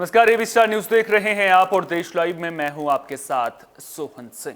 नमस्कार, AB star news देख रहे हैं आप और देश लाइव में मैं हूं आपके साथ सोहन सिंह।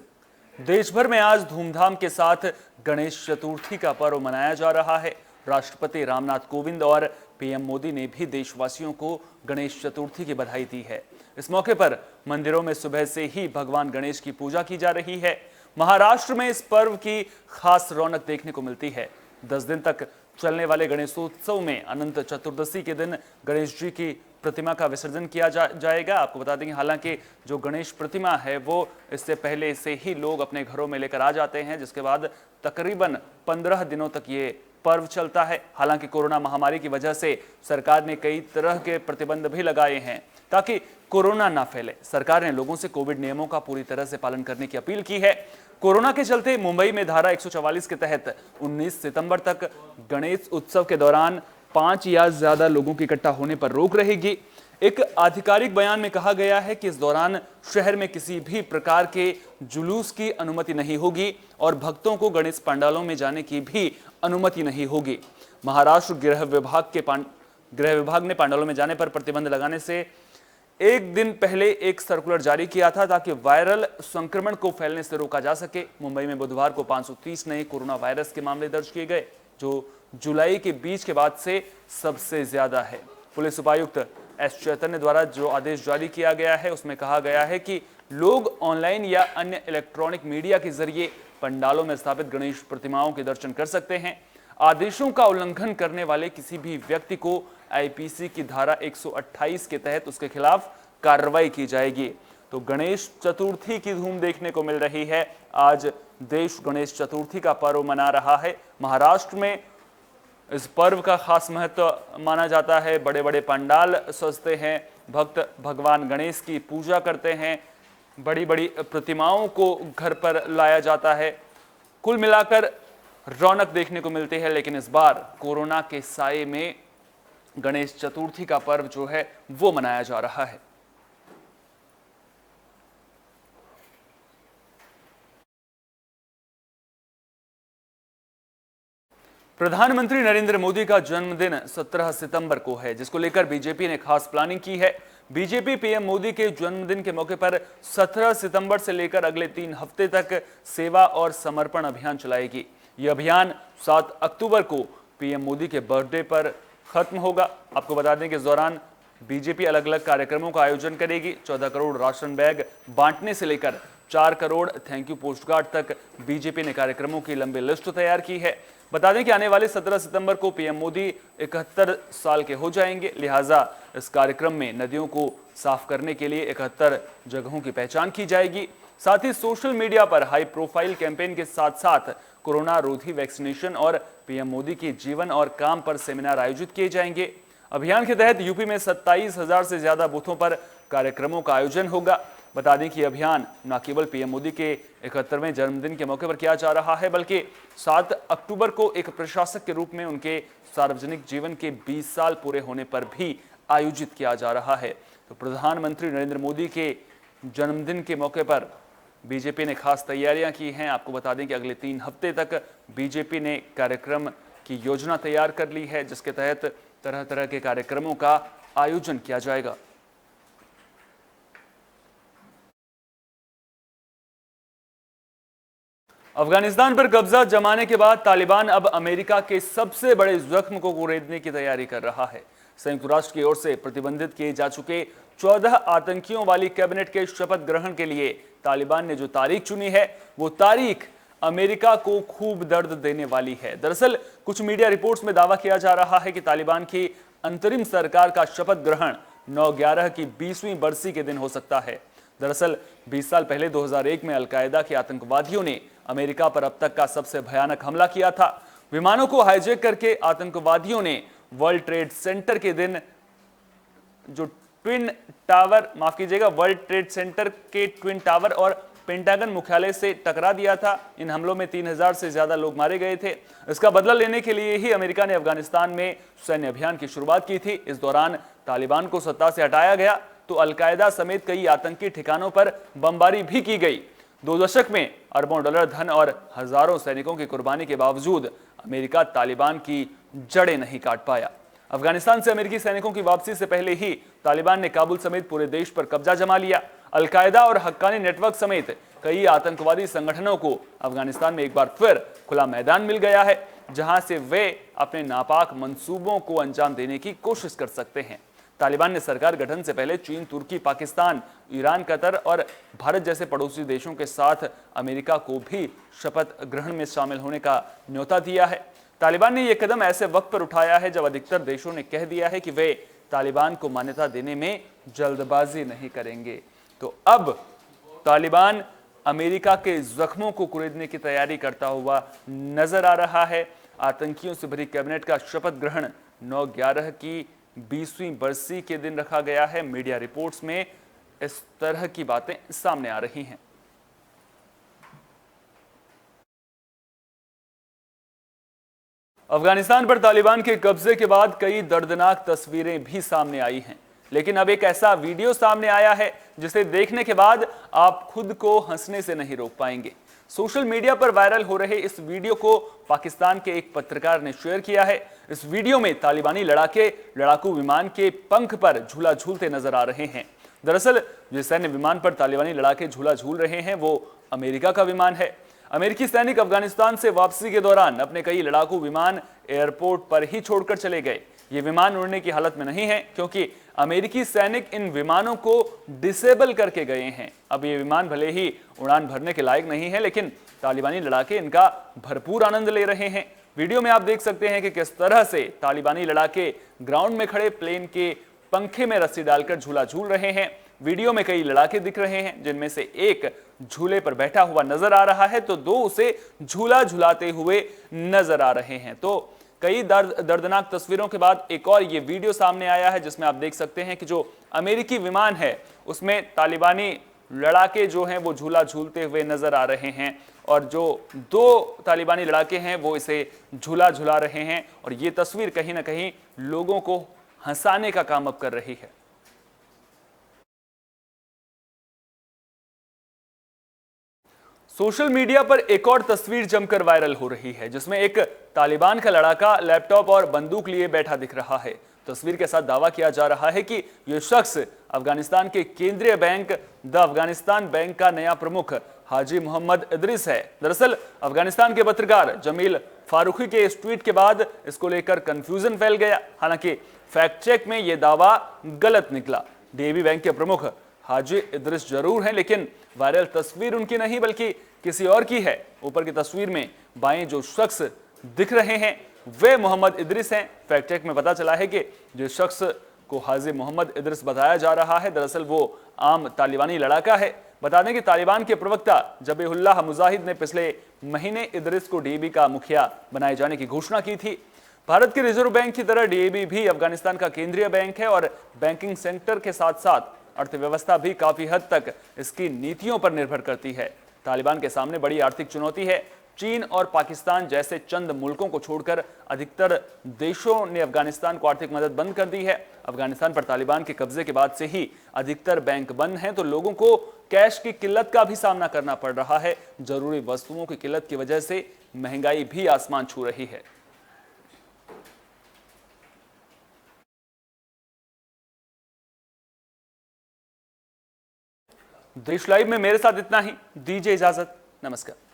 देश भर में आज धूमधाम के साथ गणेश चतुर्थी का पर्व मनाया जा रहा है। राष्ट्रपति रामनाथ कोविंद और पीएम मोदी ने भी देशवासियों को गणेश चतुर्थी की बधाई दी है। इस मौके पर मंदिरों में सुबह से ही भगवान गणेश की पूजा की जा रही है। महाराष्ट्र में इस पर्व की खास रौनक देखने को मिलती है। 10 दिन तक चलने वाले गणेशोत्सव में अनंत चतुर्दशी के दिन गणेश जी की प्रतिमा का विसर्जन किया जाएगा। आपको बता दें कि हालांकि जो गणेश प्रतिमा है वो इससे पहले से ही लोग अपने घरों में लेकर आ जाते हैं, जिसके बाद तकरीबन 15 दिनों तक ये पर्व चलता है। हालांकि कोरोना महामारी की वजह से सरकार ने कई तरह के प्रतिबंध भी लगाए हैं ताकि कोरोना ना फैले। सरकार ने लोगों से कोविड नियमों का पूरी तरह से पालन करने की अपील की है। कोरोना के चलते मुंबई में धारा 144 के तहत 19 सितंबर तक गणेश उत्सव के दौरान 5 या ज्यादा लोगों के इकट्ठा होने पर रोक रहेगी। एक आधिकारिक बयान में कहा गया है कि इस दौरान शहर में किसी भी प्रकार के जुलूस की अनुमति नहीं होगी और भक्तों को गणेश पंडालों में जाने की भी अनुमति नहीं होगी। महाराष्ट्र गृह विभाग ने पंडालों में जाने पर प्रतिबंध लगाने से एक दिन पहले एक सर्कुलर जारी किया था ताकि वायरल संक्रमण को फैलने से रोका जा सके। मुंबई में बुधवार को 530 नए कोरोना वायरस के मामले दर्ज किए गए, जो जुलाई के बीच के बाद से सबसे ज्यादा है। पुलिस उपायुक्त एस चैतन्य द्वारा जो आदेश जारी किया गया है उसमें कहा गया है कि लोग ऑनलाइन या अन्य इलेक्ट्रॉनिक मीडिया के जरिए पंडालों में स्थापित गणेश प्रतिमाओं के दर्शन कर सकते हैं। आदेशों का उल्लंघन करने वाले किसी भी व्यक्ति को आईपीसी की धारा 128 के तहत उसके खिलाफ कार्रवाई की जाएगी। तो गणेश चतुर्थी की धूम देखने को मिल रही है। आज देश गणेश चतुर्थी का पर्व मना रहा है। महाराष्ट्र में इस पर्व का खास महत्व माना जाता है। बड़े बड़े पंडाल सजते हैं, भक्त भगवान गणेश की पूजा करते हैं, बड़ी बड़ी प्रतिमाओं को घर पर लाया जाता है। कुल मिलाकर रौनक देखने को मिलती है, लेकिन इस बार कोरोना के साए में गणेश चतुर्थी का पर्व जो है वो मनाया जा रहा है। प्रधानमंत्री नरेंद्र मोदी का जन्मदिन 17 सितंबर को है, जिसको लेकर बीजेपी ने खास प्लानिंग की है। बीजेपी पीएम मोदी के जन्मदिन के मौके पर 17 सितंबर से लेकर अगले 3 हफ्ते तक सेवा और समर्पण अभियान चलाएगी। यह अभियान 7 अक्टूबर को पीएम मोदी के बर्थडे पर खत्म होगा। आपको बता दें कि इस दौरान बीजेपी अलग अलग कार्यक्रमों का आयोजन करेगी। 14 करोड़ राशन बैग बांटने से लेकर 4 करोड़ थैंक यू पोस्टकार्ड तक बीजेपी ने कार्यक्रमों की लंबी लिस्ट तैयार की है। बता दें कि आने वाले 17 सितंबर को पीएम मोदी 71 साल के हो जाएंगे, लिहाजा इस कार्यक्रम में नदियों को साफ करने के लिए 71 जगहों की पहचान की जाएगी। साथ ही सोशल मीडिया पर हाई प्रोफाइल कैंपेन के साथ साथ कोरोना रोधी वैक्सीनेशन और पीएम मोदी के जीवन और काम पर सेमिनार आयोजित किए जाएंगे। अभियान के तहत यूपी में 27,000 से ज्यादा बूथों पर कार्यक्रमों का आयोजन होगा। बता दें कि अभियान न केवल पीएम मोदी के 71वें जन्मदिन के मौके पर किया जा रहा है, बल्कि 7 अक्टूबर को एक प्रशासक के रूप में उनके सार्वजनिक जीवन के 20 साल पूरे होने पर भी आयोजित किया जा रहा है। तो प्रधानमंत्री नरेंद्र मोदी के जन्मदिन के मौके पर बीजेपी ने खास तैयारियां की हैं। आपको बता दें कि अगले 3 हफ्ते तक बीजेपी ने कार्यक्रम की योजना तैयार कर ली है, जिसके तहत तरह तरह के कार्यक्रमों का आयोजन किया जाएगा। अफगानिस्तान पर कब्जा जमाने के बाद तालिबान अब अमेरिका के सबसे बड़े जख्म को कुरेदने की तैयारी कर रहा है। संयुक्त राष्ट्र की ओर से प्रतिबंधित किए जा चुके 14 आतंकियों वाली कैबिनेट के शपथ ग्रहण के लिए तालिबान ने जो तारीख चुनी है, वो तारीख अमेरिका को खूब दर्द देने वाली है। दरअसल कुछ मीडिया रिपोर्ट्स में दावा किया जा रहा है कि तालिबान की अंतरिम सरकार का शपथ ग्रहण 9/11 की 20वीं बरसी के दिन हो सकता है। दरअसल 20 साल पहले 2001 में अलकायदा के आतंकवादियों ने अमेरिका पर अब तक का सबसे भयानक हमला किया था। विमानों को हाईजैक करके आतंकवादियों ने वर्ल्ड ट्रेड सेंटर के दिन जो वर्ल्ड ट्रेड सेंटर के ट्विन टावर और पेंटागन मुख्यालय से टकरा दिया था। इन हमलों में 3000 से ज्यादा लोग मारे गए थे। इसका बदला लेने के लिए ही अमेरिका ने अफगानिस्तान में सैन्य अभियान की शुरुआत की थी। इस दौरान तालिबान को सत्ता से हटाया गया तो अलकायदा समेत कई आतंकी ठिकानों पर बमबारी भी की गई। 2 दशक में अरबों डॉलर धन और हजारों सैनिकों की कुर्बानी के बावजूद अमेरिका तालिबान की जड़ें नहीं काट पाया। अफगानिस्तान से अमेरिकी सैनिकों की वापसी से पहले ही तालिबान ने काबुल समेत पूरे देश पर कब्जा जमा लिया। अलकायदा और हक्कानी नेटवर्क समेत कई आतंकवादी संगठनों को अफगानिस्तान में एक बार फिर खुला मैदान मिल गया है, जहां से वे अपने नापाक मंसूबों को अंजाम देने की कोशिश कर सकते हैं। तालिबान ने सरकार गठन से पहले चीन, तुर्की, पाकिस्तान, ईरान, कतर और भारत जैसे पड़ोसी देशों के साथ अमेरिका को भी शपथ ग्रहण में शामिल होने का न्योता दिया है। तालिबान ने यह कदम ऐसे वक्त पर उठाया है जब अधिकतर देशों ने कह दिया है कि वे तालिबान को मान्यता देने में जल्दबाजी नहीं करेंगे। तो अब तालिबान अमेरिका के जख्मों को कुरेदने की तैयारी करता हुआ नजर आ रहा है। आतंकियों से भरी कैबिनेट का शपथ ग्रहण 9/11 की 20वीं बरसी के दिन रखा गया है। मीडिया रिपोर्ट्स में इस तरह की बातें सामने आ रही हैं। अफगानिस्तान पर तालिबान के कब्जे के बाद कई दर्दनाक तस्वीरें भी सामने आई हैं, लेकिन अब एक ऐसा वीडियो सामने आया है जिसे देखने के बाद आप खुद को हंसने से नहीं रोक पाएंगे। सोशल मीडिया पर वायरल हो रहे इस वीडियो को पाकिस्तान के एक पत्रकार ने शेयर किया है। इस वीडियो में तालिबानी लड़ाकू विमान के पंख पर झूला झूलते नजर आ रहे हैं। दरअसल जिस सैन्य विमान पर तालिबानी लड़ाके झूला झूल रहे हैं वो अमेरिका का विमान है। अमेरिकी सैनिक अफगानिस्तान से वापसी के दौरान अपने कई लड़ाकू विमान एयरपोर्ट पर ही छोड़कर चले गए। ये विमान उड़ने की हालत में नहीं है क्योंकि अमेरिकी सैनिक इन विमानों को डिसेबल करके गए हैं। अब ये विमान भले ही उड़ान भरने के लायक नहीं है, लेकिन तालिबानी लड़ाके इनका भरपूर आनंद ले रहे हैं। वीडियो में आप देख सकते हैं कि किस तरह से तालिबानी लड़ाके ग्राउंड में खड़े प्लेन के पंखे में रस्सी डालकर झूला झूल रहे हैं। वीडियो में कई लड़ाके दिख रहे हैं, जिनमें से एक झूले पर बैठा हुआ नजर आ रहा है तो दो उसे झूला झुलाते हुए नजर आ रहे हैं। तो कई दर्दनाक तस्वीरों के बाद एक और ये वीडियो सामने आया है जिसमें आप देख सकते हैं कि जो अमेरिकी विमान है उसमें तालिबानी लड़ाके जो हैं वो झूला झूलते हुए नजर आ रहे हैं और जो दो तालिबानी लड़ाके हैं वो इसे झूला झुला रहे हैं। और ये तस्वीर कहीं ना कहीं लोगों को हंसाने का काम अब कर रही है। सोशल मीडिया पर एक और तस्वीर जमकर वायरल हो रही है जिसमें एक तालिबान का लड़ाका लैपटॉप और बंदूक लिए बैठा दिख रहा है। तस्वीर के साथ दावा किया जा रहा है कि यह शख्स अफगानिस्तान के केंद्रीय बैंक द अफगानिस्तान बैंक का नया प्रमुख हाजी मोहम्मद इदरिस है। दरअसल अफगानिस्तान के पत्रकार जमील फारूकी के इस ट्वीट के बाद इसको लेकर कंफ्यूजन फैल गया। हालांकि फैक्ट चेक में यह दावा गलत निकला। डीएबी बैंक के प्रमुख हाजी इदरिस जरूर हैं, लेकिन वायरल तस्वीर उनकी नहीं बल्कि किसी और की है। ऊपर की तस्वीर में बाएं जो शख्स दिख रहे हैं वे मोहम्मद इदरिस हैं। फैक्ट चेक में पता चला है कि जिस शख्स को हाजी मोहम्मद इदरिस बताया जा रहा है दरअसल वो आम तालिबानी लड़ाका है। बता दें कि तालिबान के प्रवक्ता जबीहुल्लाह मुजाहिद ने पिछले महीने इदरिस को डीएबी का मुखिया बनाए जाने की घोषणा की थी। भारत के रिजर्व बैंक की तरह डीएबी भी अफगानिस्तान का केंद्रीय बैंक है और बैंकिंग सेक्टर के साथ साथ अर्थव्यवस्था भी काफी हद तक इसकी नीतियों पर निर्भर करती है। तालिबान के सामने बड़ी आर्थिक चुनौती है। चीन और पाकिस्तान जैसे चंद मुल्कों को छोड़कर अधिकतर देशों ने अफगानिस्तान को आर्थिक मदद बंद कर दी है। अफगानिस्तान पर तालिबान के कब्जे के बाद से ही अधिकतर बैंक बंद हैं, तो लोगों को कैश की किल्लत का भी सामना करना पड़ रहा है। जरूरी वस्तुओं की किल्लत की वजह से महंगाई भी आसमान छू रही है। देश लाइव में मेरे साथ इतना ही। दीजिए इजाजत। नमस्कार।